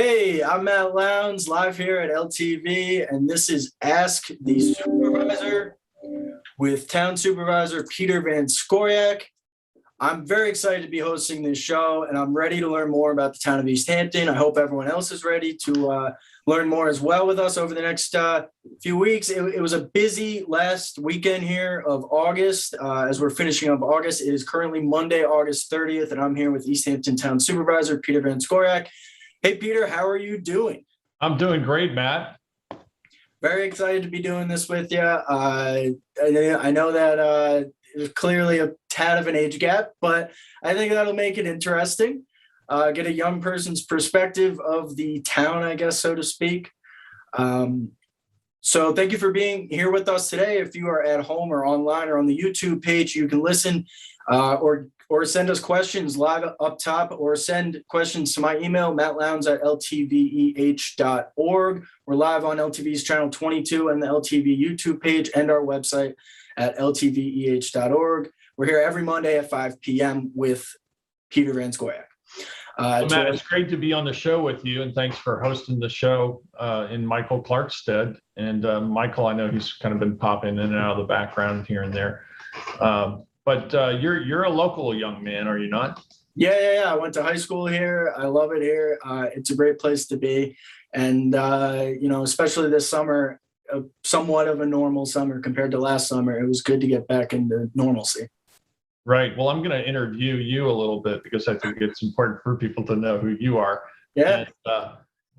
Hey, I'm Matt Lownes, live here at LTV, and this is Ask the Supervisor with Town Supervisor Peter Van Scoyoc. I'm very excited to be hosting this show, and I'm ready to learn more about the town of East Hampton. I hope everyone else is ready to learn more as well with us over the next few weeks. It was a busy last weekend here of August. As we're finishing up August, it is currently Monday, August 30th, and I'm here with East Hampton Town Supervisor Peter Van Scoyoc. Hey, Peter, how are you doing? I'm doing great, Matt. Very excited to be doing this with you. I know that there's clearly a tad of an age gap, but I think that'll make it interesting. Get a young person's perspective of the town, I guess, so to speak. So thank you for being here with us today. If you are at home or online or on the YouTube page, you can listen or send us questions live up top, or send questions to my email, mattlownes@ltveh.org. We're live on LTV's channel 22 and the LTV YouTube page and our website at ltveh.org. We're here every Monday at 5 p.m. with Peter Van Scoyoc. Matt, it's great to be on the show with you, and thanks for hosting the show in Michael Clark's stead. And Michael, I know he's kind of been popping in and out of the background here and there. But you're a local young man, are you not? Yeah. I went to high school here. I love it here. It's a great place to be. And, especially this summer, somewhat of a normal summer compared to last summer. It was good to get back into normalcy. Right. Well, I'm going to interview you a little bit because I think it's important for people to know who you are. Yeah.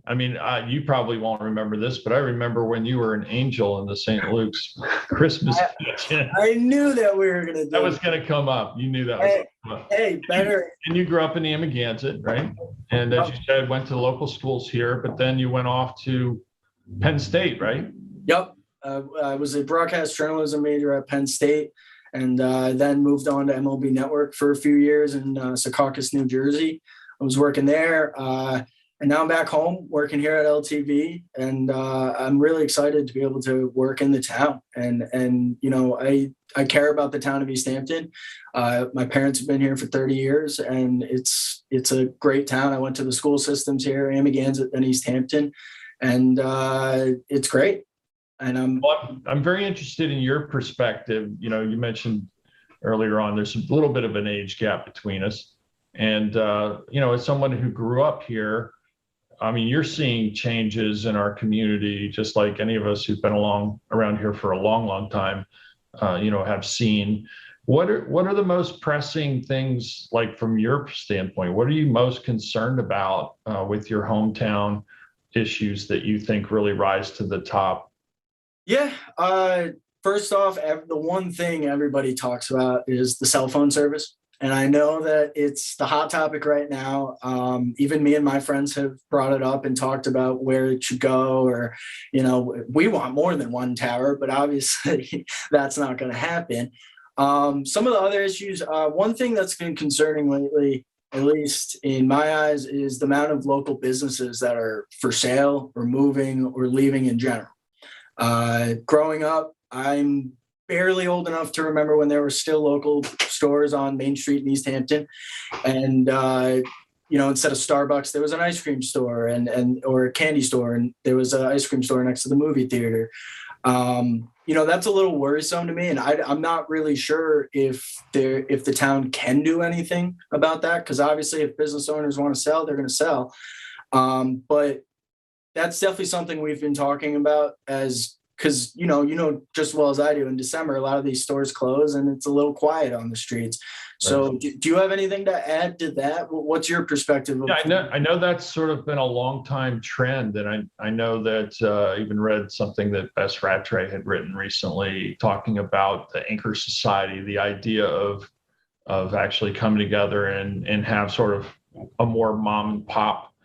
And, you probably won't remember this, but I remember when you were an angel in the St. Luke's Christmas kitchen. I knew that we were going to do that. Was going to come up. You knew that was going to come up. Hey, better. And you grew up in Amagansett, right? And as you said, went to local schools here, but then you went off to Penn State, right? Yep. I was a broadcast journalism major at Penn State, and then moved on to MLB Network for a few years in Secaucus, New Jersey. I was working there. And now I'm back home working here at LTV, and I'm really excited to be able to work in the town. And I care about the town of East Hampton. My parents have been here for 30 years, and it's a great town. I went to the school systems here, Amagansett and East Hampton, and it's great. And I'm very interested in your perspective. You mentioned earlier on there's a little bit of an age gap between us, and as someone who grew up here, you're seeing changes in our community, just like any of us who've been around here for a long, long time, have seen. What are the most pressing things, like from your standpoint? What are you most concerned about with your hometown issues that you think really rise to the top? Yeah. First off, the one thing everybody talks about is the cell phone service. And I know that it's the hot topic right now. Even me and my friends have brought it up and talked about where it should go, or, we want more than one tower, but obviously that's not going to happen. Some of the other issues, one thing that's been concerning lately, at least in my eyes, is the amount of local businesses that are for sale or moving or leaving in general. Growing up, I'm barely old enough to remember when there were still local stores on Main Street in East Hampton, and instead of Starbucks, there was an ice cream store or a candy store, and there was an ice cream store next to the movie theater. That's a little worrisome to me, and I'm not really sure if the town can do anything about that, because obviously, if business owners want to sell, they're going to sell. But that's definitely something we've been talking about, because just as well as I do, in December, a lot of these stores close and it's a little quiet on the streets. So do you have anything to add to that? What's your perspective? Yeah, I know that's sort of been a long time trend. And I know that I even read something that Bess Rattray had written recently talking about the Anchor Society, the idea of actually coming together and have sort of a more mom and pop,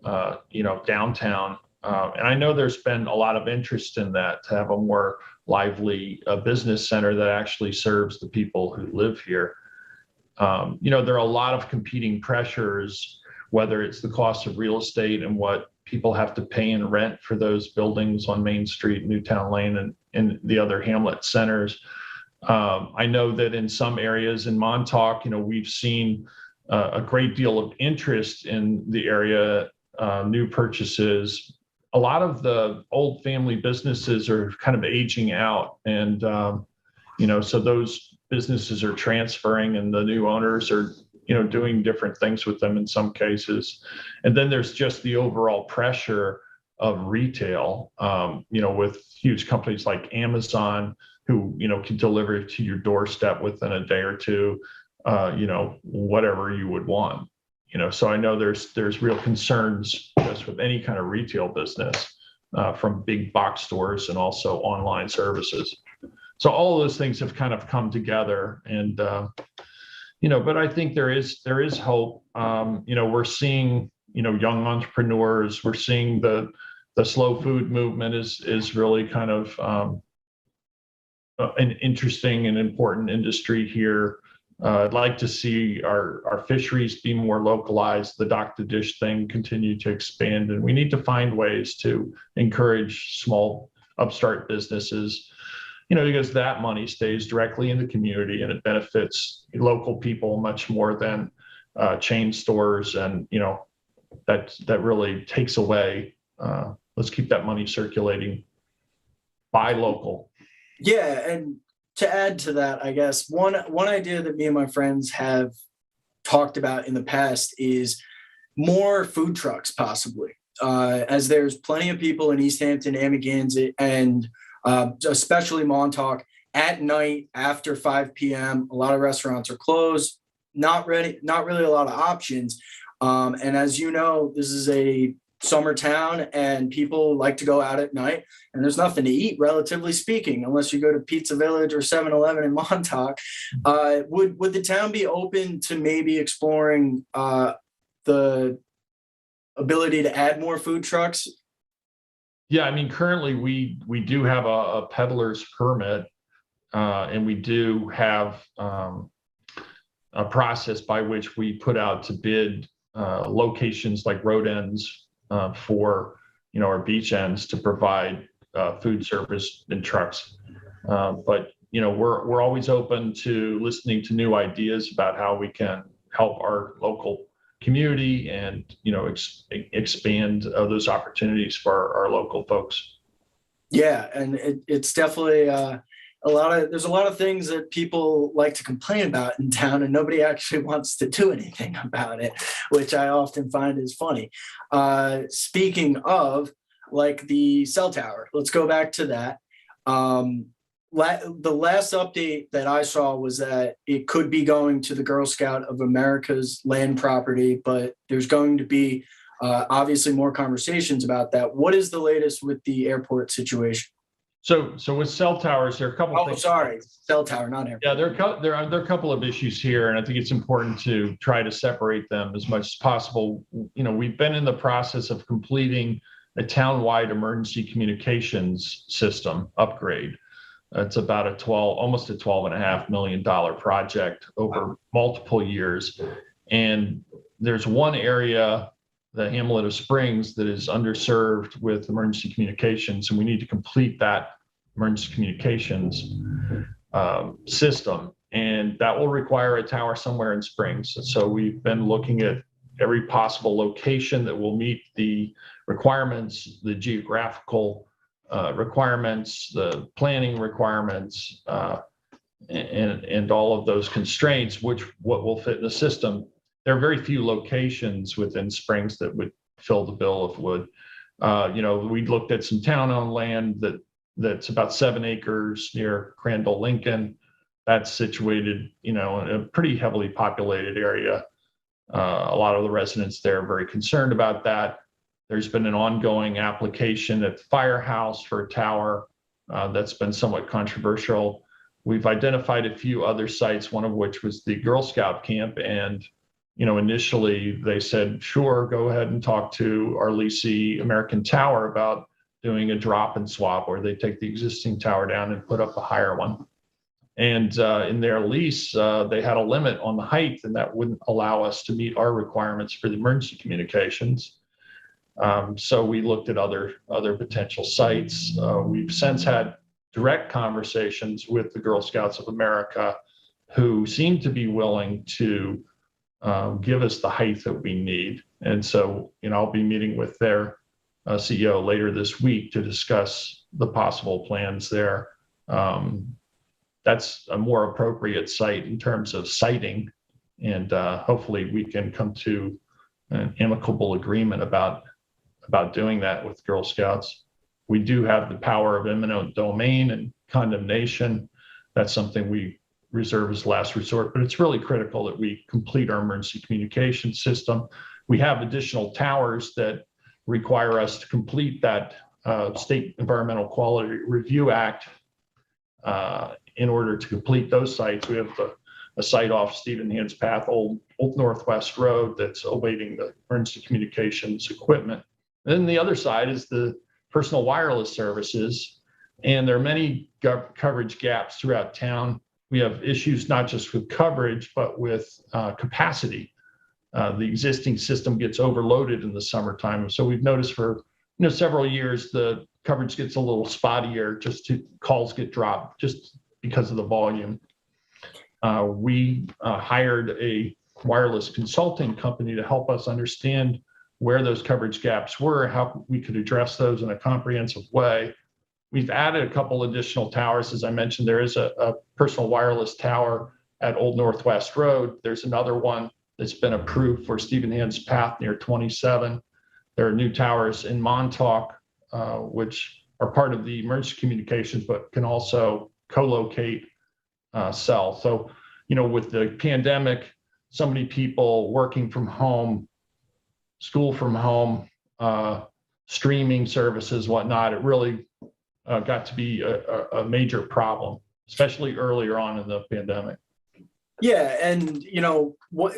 downtown. And I know there's been a lot of interest in that, to have a more lively business center that actually serves the people who live here. There are a lot of competing pressures, whether it's the cost of real estate and what people have to pay in rent for those buildings on Main Street, Newtown Lane, and the other hamlet centers. I know that in some areas in Montauk, we've seen a great deal of interest in the area new purchases. A lot of the old family businesses are kind of aging out, and so those businesses are transferring, and the new owners are doing different things with them in some cases. And then there's just the overall pressure of retail, with huge companies like Amazon, who can deliver to your doorstep within a day or two, whatever you would want. So I know there's real concerns just with any kind of retail business, from big box stores and also online services. So all of those things have kind of come together, and but I think there is hope. We're seeing young entrepreneurs. We're seeing the slow food movement is really kind of an interesting and important industry here. I'd like to see our fisheries be more localized, the dock to dish thing continue to expand, and we need to find ways to encourage small upstart businesses, because that money stays directly in the community and it benefits local people much more than chain stores. And, that really takes away, let's keep that money circulating, buy local. Yeah, and to add to that, I guess one idea that me and my friends have talked about in the past is more food trucks, possibly, as there's plenty of people in East Hampton, Amagansett, and especially Montauk at night after 5 p.m. A lot of restaurants are closed. Not really a lot of options. And as you know, this is a summer town and people like to go out at night, and there's nothing to eat, relatively speaking, unless you go to Pizza Village or 7-Eleven in Montauk. Would the town be open to maybe exploring the ability to add more food trucks? Yeah, I mean, currently we do have a peddler's permit, and we do have a process by which we put out to bid locations like road ends for our beach ends to provide food service in trucks. But we're always open to listening to new ideas about how we can help our local community and expand those opportunities for our local folks. Yeah, and it's definitely there's a lot of things that people like to complain about in town, and nobody actually wants to do anything about it, which I often find is funny. Speaking of, like, the cell tower, let's go back to that. The last update that I saw was that it could be going to the Girl Scout of America's land property, but there's going to be obviously more conversations about that. What is the latest with the airport situation? So with cell towers, there are a couple of things. Oh, sorry, cell tower, not airport. Yeah, there are a couple of issues here, and I think it's important to try to separate them as much as possible. We've been in the process of completing a town-wide emergency communications system upgrade. It's about almost a $12.5 million project over multiple years. And there's one area, the hamlet of Springs, that is underserved with emergency communications, and we need to complete that emergency communications system. And that will require a tower somewhere in Springs. So we've been looking at every possible location that will meet the requirements, the geographical requirements, the planning requirements, and all of those constraints, what will fit in the system. There are very few locations within Springs that would fill the bill, if it would. We looked at some town-owned land that's about 7 acres near Crandall, Lincoln. That's situated, in a pretty heavily populated area. A lot of the residents there are very concerned about that. There's been an ongoing application at the firehouse for a tower that's been somewhat controversial. We've identified a few other sites, one of which was the Girl Scout camp. And, initially they said, sure, go ahead and talk to our leasee American Tower about doing a drop and swap, where they take the existing tower down and put up a higher one. And in their lease, they had a limit on the height, and that wouldn't allow us to meet our requirements for the emergency communications. So we looked at other potential sites. We've since had direct conversations with the Girl Scouts of America, who seem to be willing to give us the height that we need. And so, I'll be meeting with their CEO later this week to discuss the possible plans there. That's a more appropriate site in terms of siting, and hopefully we can come to an amicable agreement about doing that with Girl Scouts. We do have the power of eminent domain and condemnation. That's something we reserve as last resort, but it's really critical that we complete our emergency communication system. We have additional towers that require us to complete that State Environmental Quality Review Act in order to complete those sites. We have a site off Stephen Hands Path, Old Northwest Road, that's awaiting the emergency communications equipment. And then the other side is the personal wireless services, and there are many coverage gaps throughout town. We have issues not just with coverage, but with capacity. The existing system gets overloaded in the summertime. So we've noticed for several years the coverage gets a little spottier, calls get dropped just because of the volume. We hired a wireless consulting company to help us understand where those coverage gaps were, how we could address those in a comprehensive way. We've added a couple additional towers. As I mentioned, there is a personal wireless tower at Old Northwest Road. There's another one that's been approved for Stephen Hands Path near 27. There are new towers in Montauk, which are part of the emergency communications, but can also co-locate cell. So, with the pandemic, so many people working from home, school from home, streaming services, whatnot, it really got to be a major problem, especially earlier on in the pandemic. Yeah, and what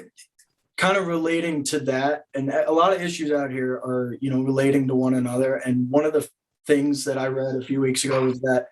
kind of relating to that, and a lot of issues out here are relating to one another. And one of the things that I read a few weeks ago was that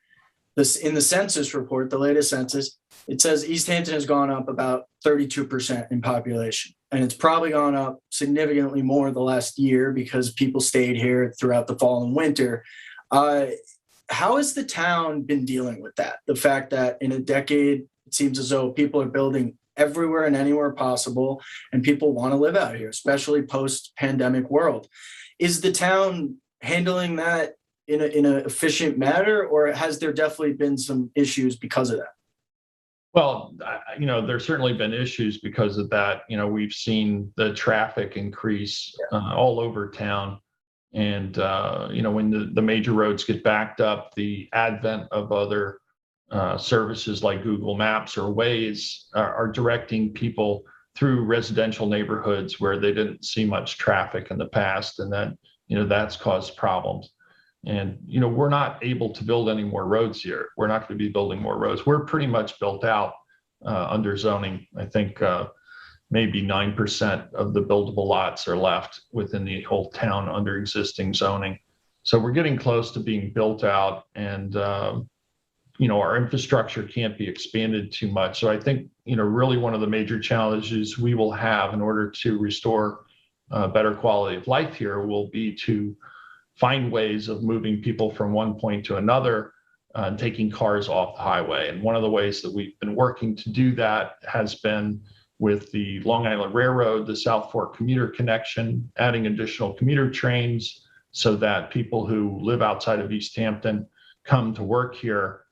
in the census report, the latest census, it says East Hampton has gone up about 32% in population, and it's probably gone up significantly more the last year because people stayed here throughout the fall and winter. How has the town been dealing with that? The fact that in a decade, it seems as though people are building everywhere and anywhere possible, and people want to live out here, especially post-pandemic world. Is the town handling that in an efficient manner, or has there definitely been some issues because of that? Well, there's certainly been issues because of that. We've seen the traffic increase all over town. And, when the major roads get backed up, the advent of other services like Google Maps or Waze are directing people through residential neighborhoods where they didn't see much traffic in the past. And that, that's caused problems. And, we're not able to build any more roads here. We're not going to be building more roads. We're pretty much built out under zoning. I think maybe 9% of the buildable lots are left within the whole town under existing zoning. So we're getting close to being built out, and, our infrastructure can't be expanded too much. So I think, really one of the major challenges we will have in order to restore better quality of life here will be to find ways of moving people from one point to another and taking cars off the highway. And one of the ways that we've been working to do that has been with the Long Island Railroad, the South Fork commuter connection, adding additional commuter trains so that people who live outside of East Hampton come to work here.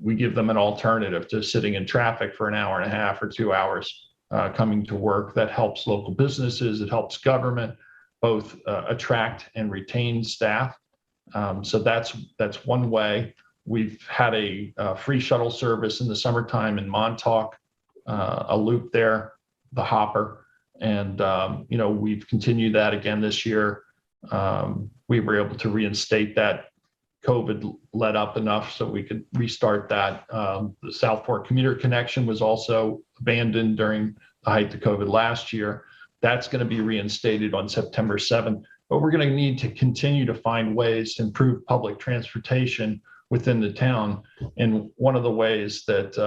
We give them an alternative to sitting in traffic for an hour and a half or 2 hours coming to work. That helps local businesses. It helps government both attract and retain staff. So that's one way. We've had a free shuttle service in the summertime in Montauk, a loop there, the Hopper, and we've continued that again this year. We were able to reinstate that. COVID let up enough so we could restart that. The South Fork commuter connection was also abandoned during the height of COVID last year. That's going to be reinstated on September 7th, but we're going to need to continue to find ways to improve public transportation within the town. And one of the ways that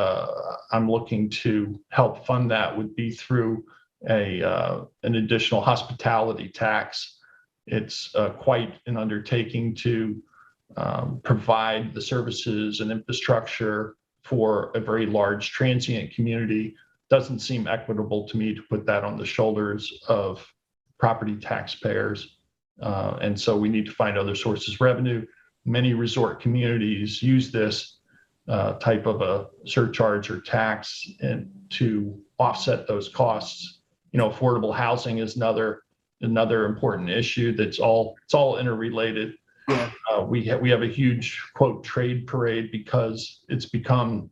I'm looking to help fund that would be through an additional hospitality tax. It's quite an undertaking to provide the services and infrastructure for a very large transient community doesn't seem equitable to me to put that on the shoulders of property taxpayers. And so we need to find other sources of revenue. Many resort communities use this type of a surcharge or tax and to offset those costs. Affordable housing is another important issue it's all interrelated. Yeah. We have a huge, quote, trade parade because it's become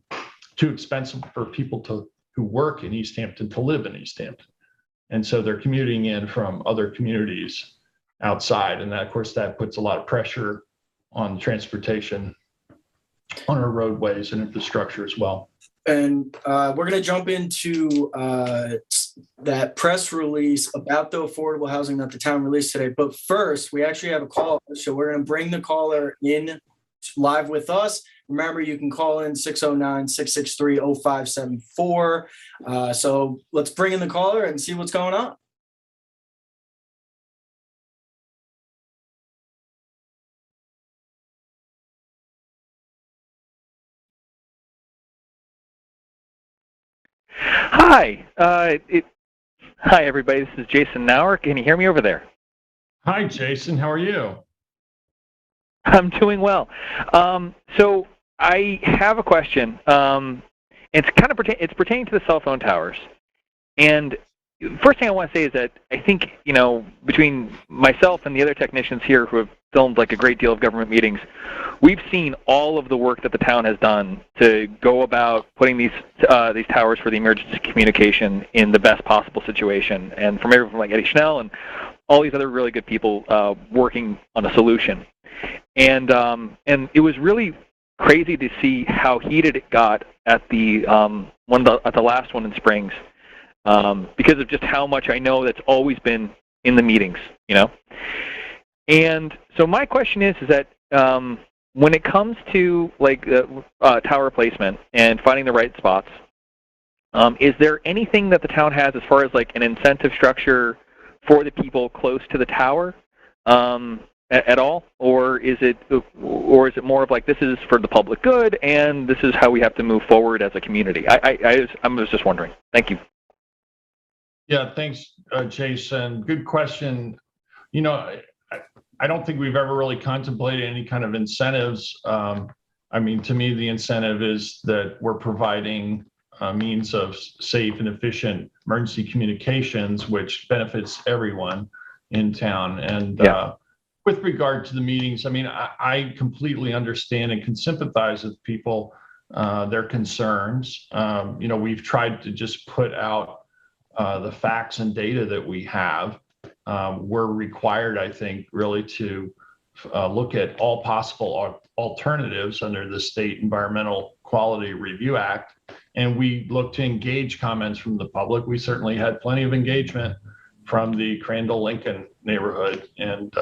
too expensive for people who work in East Hampton to live in East Hampton. And so they're commuting in from other communities outside. And that, of course, that puts a lot of pressure on transportation, on our roadways and infrastructure as well. And we're going to jump into that press release about the affordable housing that the town released today. But first, we actually have a call. So we're going to bring the caller in live with us. Remember, you can call in 609-663-0574. So let's bring in the caller and see what's going on. Hi. Hi, everybody. This is Jason Nauer. Can you hear me over there? Hi, Jason. How are you? I'm doing well. So I have a question. It's pertaining to the cell phone towers. And first thing I want to say is that I think, between myself and the other technicians here who have filmed like a great deal of government meetings, we've seen all of the work that the town has done to go about putting these towers for the emergency communication in the best possible situation. And from everyone like Eddie Schnell and all these other really good people working on a solution. And it was really crazy to see how heated it got at the last one in Springs, because of just how much I know that's always been in the meetings, And so my question is that when it comes to tower placement and finding the right spots, is there anything that the town has as far as like an incentive structure for the people close to the tower? At all, or is it more of like this is for the public good and this is how we have to move forward as a community? I was just wondering. Thank you. Yeah, thanks, Jason. Good question. I don't think we've ever really contemplated any kind of incentives. To me, the incentive is that we're providing a means of safe and efficient emergency communications, which benefits everyone in town. And with regard to the meetings, I completely understand and can sympathize with people, their concerns. We've tried to just put out the facts and data that we have. We're required, I think, really to look at all possible alternatives under the State Environmental Quality Review Act. And we look to engage comments from the public. We certainly had plenty of engagement from the Crandall-Lincoln neighborhood. And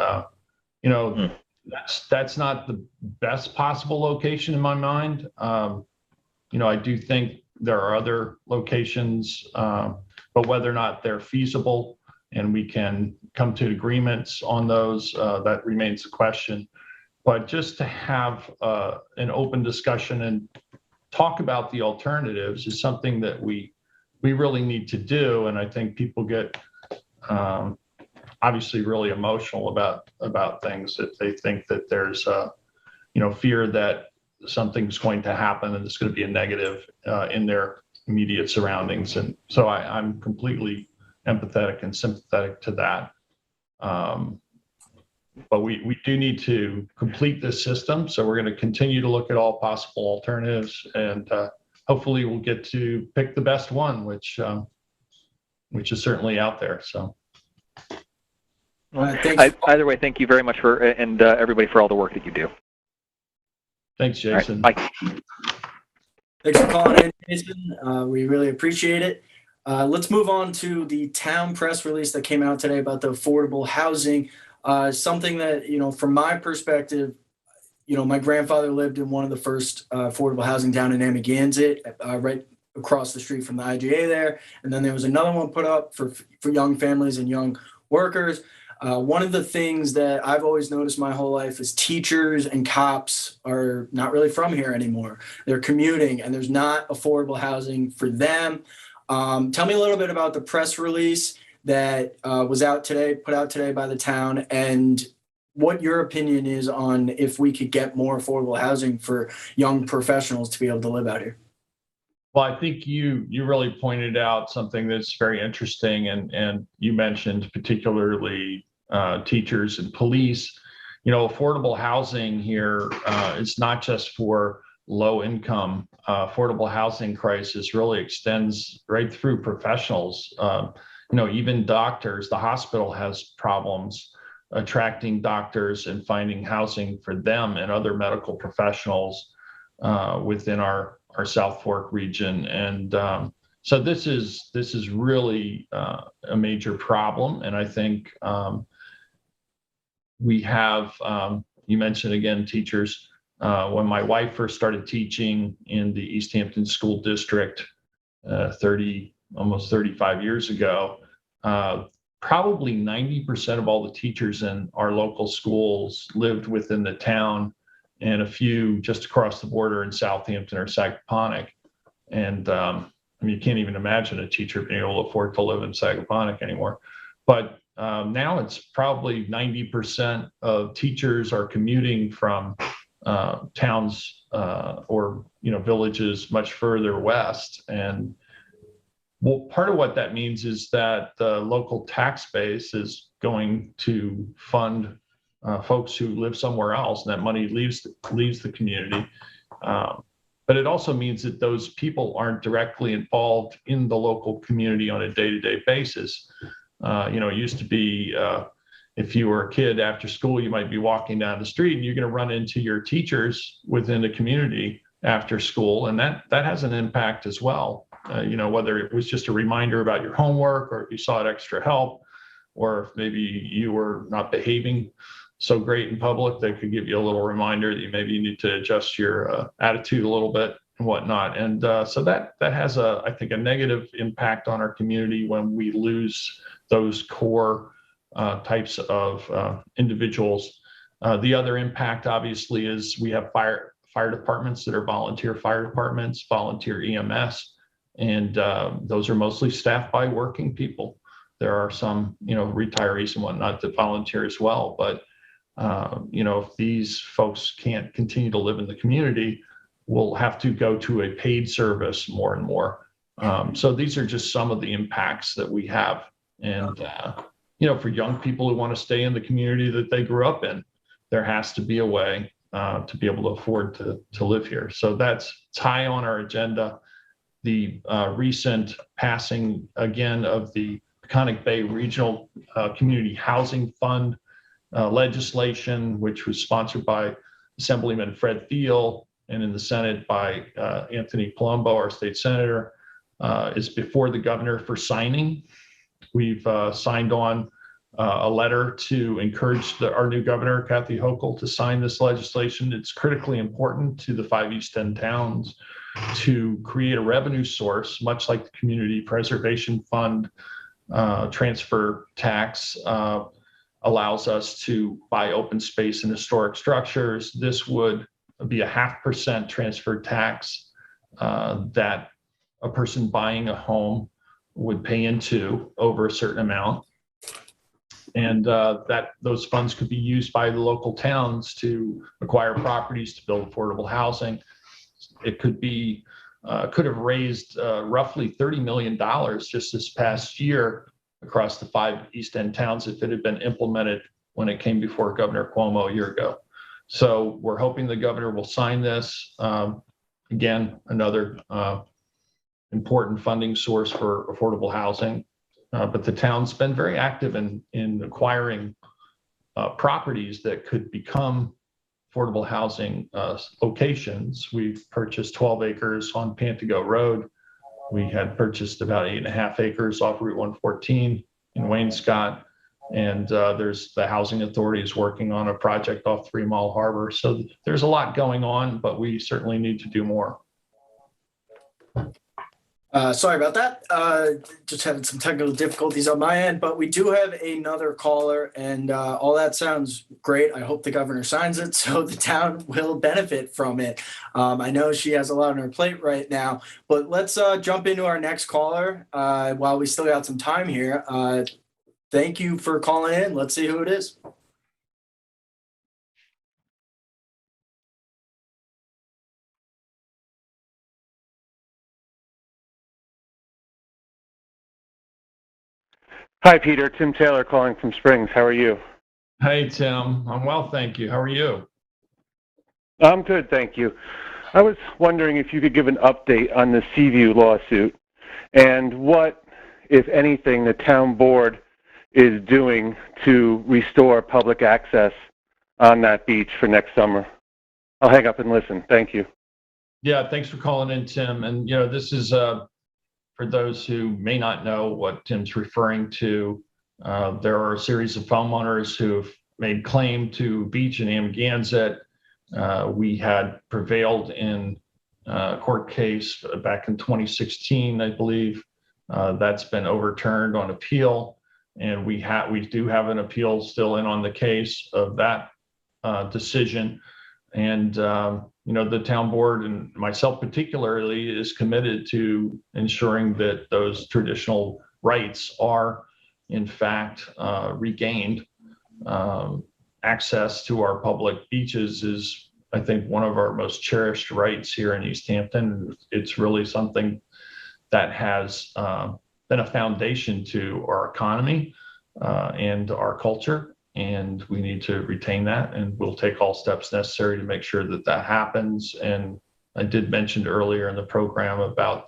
that's not the best possible location in my mind. I do think there are other locations, but whether or not they're feasible and we can come to agreements on those, that remains a question. But just to have an open discussion and talk about the alternatives is something that we really need to do. And I think people get obviously really emotional about things that they think that there's fear that something's going to happen and it's going to be a negative in their immediate surroundings. And so I'm completely empathetic and sympathetic to that. But we do need to complete this system. So we're going to continue to look at all possible alternatives, and hopefully we'll get to pick the best one, which is certainly out there. So. Either way, thank you very much and everybody for all the work that you do. Thanks, Jason. Right, bye. Thanks for calling in, Jason. We really appreciate it. Let's move on to the town press release that came out today about the affordable housing. Something that, from my perspective, my grandfather lived in one of the first affordable housing down in Amagansett, right across the street from the IGA there. And then there was another one put up for young families and young workers. One of the things that I've always noticed my whole life is teachers and cops are not really from here anymore. They're commuting and there's not affordable housing for them. Tell me a little bit about the press release that was put out today by the town, and what your opinion is on if we could get more affordable housing for young professionals to be able to live out here. Well, I think you really pointed out something that's very interesting, and you mentioned particularly teachers and police. You know, affordable housing here is not just for low income. Affordable housing crisis really extends right through professionals. You know, even doctors. The hospital has problems attracting doctors and finding housing for them and other medical professionals within our South Fork region. And so this is really a major problem. And I think we have, you mentioned again, teachers. When my wife first started teaching in the East Hampton School District almost 35 years ago, probably 90% of all the teachers in our local schools lived within the town, and a few just across the border in Southampton or Sagaponack. And I mean, you can't even imagine a teacher being able to afford to live in Sagaponack anymore. But now it's probably 90% of teachers are commuting from towns or villages much further west. And well, part of what that means is that the local tax base is going to fund folks who live somewhere else, and that money leaves the community. But it also means that those people aren't directly involved in the local community on a day-to-day basis. It used to be if you were a kid after school, you might be walking down the street and you're going to run into your teachers within the community after school, and that has an impact as well. Whether it was just a reminder about your homework, or if you sought extra help, or if maybe you were not behaving so great in public, they could give you a little reminder that maybe you need to adjust your attitude a little bit and whatnot. And so that has I think a negative impact on our community when we lose those core types of individuals. The other impact, obviously, is we have fire departments that are volunteer fire departments, volunteer EMS, and those are mostly staffed by working people. There are some, retirees and whatnot that volunteer as well. But, if these folks can't continue to live in the community, we'll have to go to a paid service more and more. So these are just some of the impacts that we have. And, for young people who want to stay in the community that they grew up in, there has to be a way to be able to afford to live here. So that's high on our agenda. The recent passing again of the Peconic Bay Regional Community Housing Fund legislation, which was sponsored by Assemblyman Fred Thiel and in the Senate by Anthony Palumbo, our state senator, is before the governor for signing. We've signed on a letter to encourage our new governor, Kathy Hochul, to sign this legislation. It's critically important to the 5 East End towns to create a revenue source, much like the Community Preservation Fund transfer tax allows us to buy open space in historic structures. This would be a 0.5% transfer tax that a person buying a home would pay into over a certain amount. And that those funds could be used by the local towns to acquire properties to build affordable housing. It could have raised roughly $30 million just this past year across the 5 East End towns if it had been implemented when it came before Governor Cuomo a year ago. So we're hoping the governor will sign this. Again, another important funding source for affordable housing. But the town's been very active in acquiring properties that could become affordable housing locations. We've purchased 12 acres on Pantago Road. We had purchased about 8.5 acres off Route 114 in Wainscott. And there's the Housing Authority is working on a project off 3 Mile Harbor. So there's a lot going on, but we certainly need to do more. Sorry about that. Just having some technical difficulties on my end, but we do have another caller, and all that sounds great. I hope the governor signs it so the town will benefit from it. I know she has a lot on her plate right now, but let's jump into our next caller while we still got some time here. Thank you for calling in. Let's see who it is. Hi, Peter. Tim Taylor calling from Springs. How are you? Hey, Tim. I'm well, thank you. How are you? I'm good, thank you. I was wondering if you could give an update on the Seaview lawsuit and what, if anything, the town board is doing to restore public access on that beach for next summer. I'll hang up and listen. Thank you. Yeah, thanks for calling in, Tim. And, this is for those who may not know what Tim's referring to. There are a series of homeowners who've made claim to beach in Amagansett. We had prevailed in a court case back in 2016, I believe. That's been overturned on appeal, and we do have an appeal still in on the case of that decision. And the town board, and myself particularly, is committed to ensuring that those traditional rights are in fact regained. Access to our public beaches is, I think, one of our most cherished rights here in East Hampton. It's really something that has been a foundation to our economy and our culture, and we need to retain that, and we'll take all steps necessary to make sure that that happens. And I did mention earlier in the program about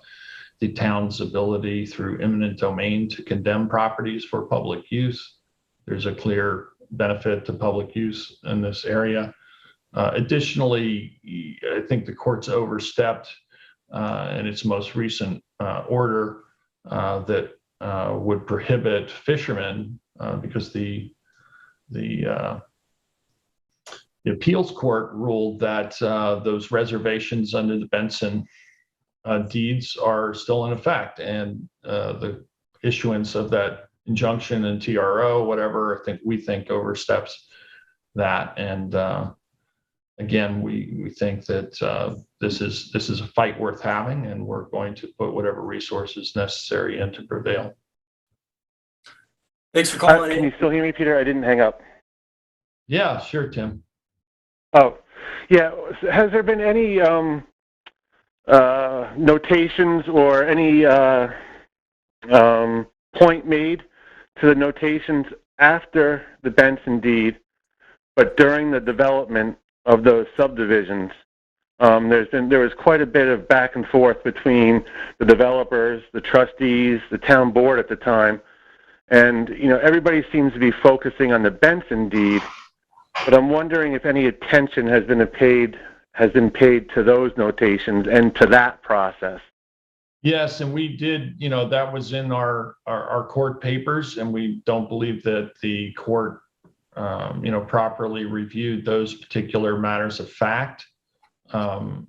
the town's ability through eminent domain to condemn properties for public use. There's a clear benefit to public use in this area. Additionally, I think the court's overstepped in its most recent order that would prohibit fishermen because the appeals court ruled that those reservations under the Benson deeds are still in effect, and the issuance of that injunction and TRO, whatever, we think oversteps that. And again, we think that this is a fight worth having, and we're going to put whatever resources necessary in to prevail. Thanks for calling in. Can you still hear me, Peter? I didn't hang up. Yeah, sure, Tim. Oh, yeah. Has there been any notations or any point made to the notations after the Benson deed, but during the development of those subdivisions? There was quite a bit of back and forth between the developers, the trustees, the town board at the time, and everybody seems to be focusing on the Benson deed. But I'm wondering if any attention has been paid to those notations and to that process. Yes, and we did, that was in our court papers, and we don't believe that the court, properly reviewed those particular matters of fact. And,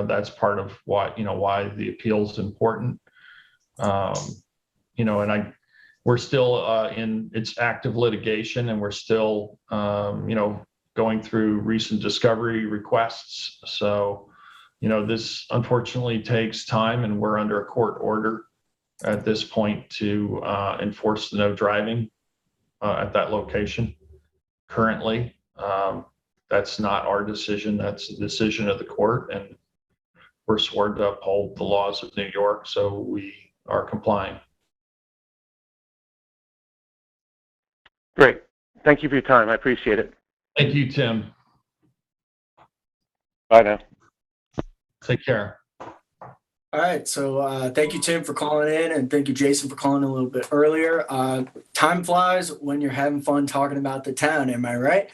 that's part of why the appeal is important. We're still in its active litigation, and we're still, going through recent discovery requests. So, this unfortunately takes time, and we're under a court order at this point to enforce the no driving at that location. Currently, that's not our decision. That's the decision of the court, and we're sworn to uphold the laws of New York, so we are complying. Great. Thank you for your time. I appreciate it. Thank you, Tim. Bye now. Take care. All right, so thank you, Tim, for calling in, and thank you, Jason, for calling a little bit earlier. Time flies when you're having fun talking about the town, am I right?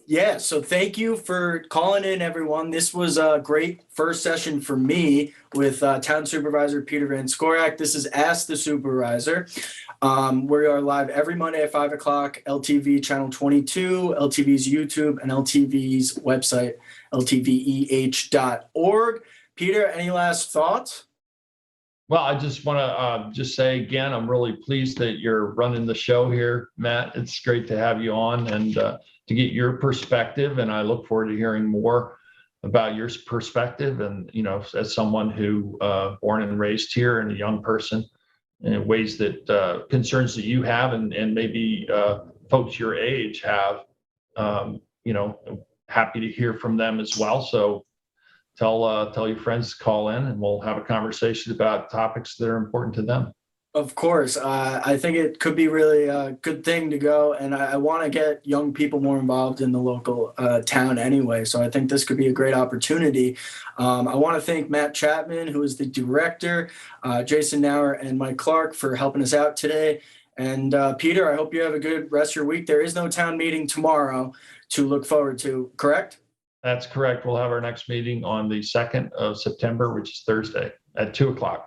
Yeah, so thank you for calling in, everyone. This was a great first session for me with Town Supervisor Peter Van Scoyoc. This is Ask the Supervisor. We are live every Monday at 5 o'clock, LTV channel 22, LTV's YouTube, and LTV's website, ltveh.org. Peter, any last thoughts? Well, I just want to just say again, I'm really pleased that you're running the show here, Matt. It's great to have you on and to get your perspective. And I look forward to hearing more about your perspective. And, you know, as someone who born and raised here and a young person, in ways that concerns that you have and maybe folks your age have, you know, happy to hear from them as well. So tell your friends to call in and we'll have a conversation about topics that are important to them. Of course. I think it could be really a good thing to go. And I want to get young people more involved in the local town anyway. So I think this could be a great opportunity. I want to thank Matt Chapman, who is the director, Jason Nauer, and Mike Clark for helping us out today. And Peter, I hope you have a good rest of your week. There is no town meeting tomorrow to look forward to, correct? That's correct. We'll have our next meeting on the 2nd of September, which is Thursday at 2:00.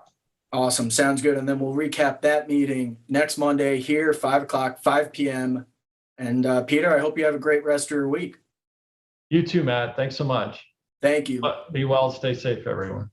Awesome. Sounds good. And then we'll recap that meeting next Monday here, 5 o'clock, 5 p.m. And Peter, I hope you have a great rest of your week. You too, Matt. Thanks so much. Thank you. Be well, stay safe, everyone.